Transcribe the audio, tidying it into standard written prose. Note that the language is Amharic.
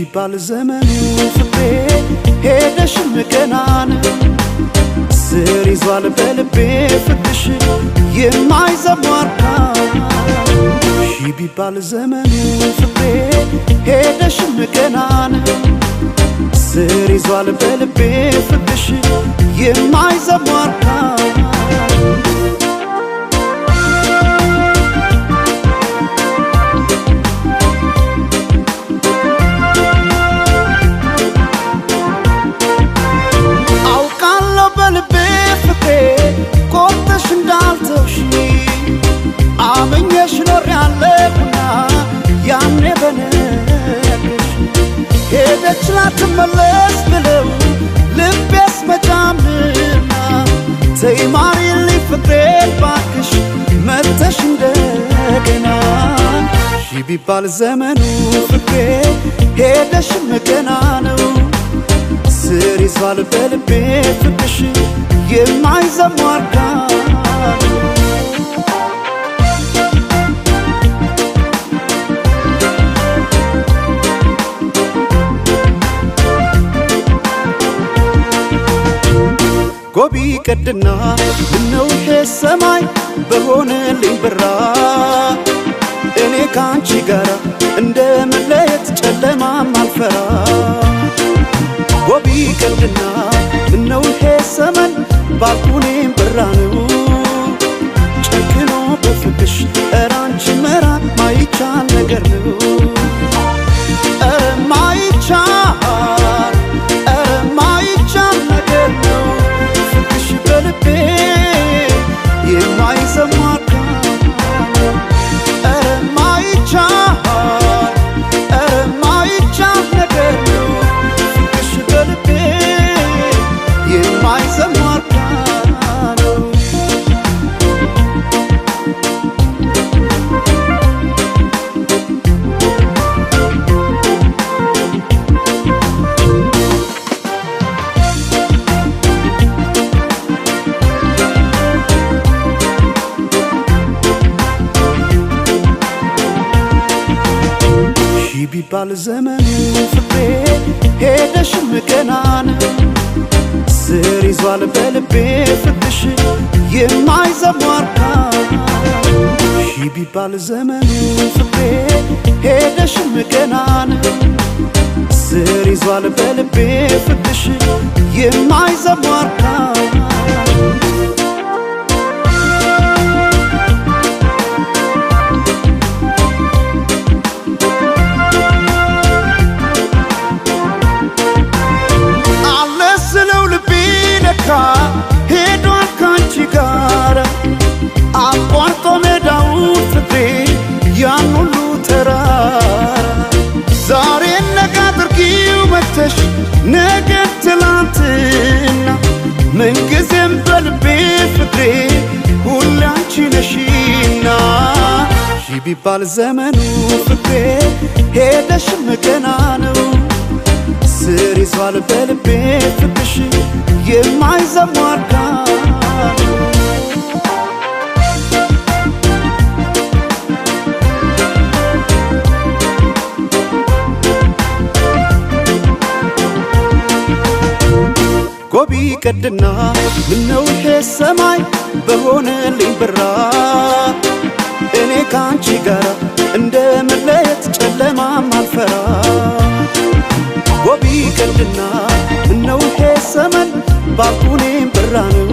ቢባል ዘመኑ ፍቅሬ ሄደሽም ገናን ስር ይዟል በልቤ ፍቅርሽ የማይዘሟርካ ቢባል ዘመኑ ፍቅሬ ሄደሽም ገናን ስር ይዟል በልቤ ፍቅርሽ የማይዘሟርካ አመኘሽ ኖር ያለሁና ያኔ በነገርሽ ሄደች ላትመለስ ብለው ልቤስ መጫምና ተይ ማሪልኝ ፍቅሬ ባክሽ መተሽ እንደገና ቢባል ዘመኑ ፍቅሬ ሄደሽም ገና ነው ስር ይዟል በልቤ ፍቅርሽ የማይዘሟርካ ጎቢ ቀድና ምነው ይሄ ሰማይ በሆነልኝ ብራ እኔ ካንቺ ጋር እንደ መለየት ጨለማም አልፈራ ጎቢ ቀድና ምነው ይሄ ሰማይ ባልኩኔም ብራ ነው ጨክኖ በፍቅሽ ኧረ አንቺ መራቅ ማይቻል ነገር ነው ኧረ ማይቻል ነገር ነው ቢባል ዘመኑ ፍቅሬ ሄደሽም ገናን ስር ይዟል በልቤ ፍቅርሽ የማይዘሟርካ ቢባል ዘመኑ ፍቅሬ ሄደሽም ገናን ስር ይዟል በልቤ ፍቅርሽ የማይዘሟርካ ሄዷል ካንቺ ጋር አቋርጦ ሜዳውን ፍቅሬ ያን ሁሉ ተራራ ዛሬ ነገ አድርጊው መተሽ ነገ ትላንትና ምንጊዜም በልቤ ፍቅሬ ሁሌ አንቺ ነሽና ቢባል ዘመኑ ፍቅሬ ሄደሽም ገና ነው ስር ይዟል በልቤ ፍቅርሽ የማይዘሟርካ ጎቢ ቀድና ምነው ይሄ ሰማይ በሆነልኝ ብራ እኔ ካንቺ ጋር እንደ መለየት ጨለማም አልፈራ ጎቢ ቀድና ምነው ይሄ ሰማይ ባልኩኔም ብራ ነው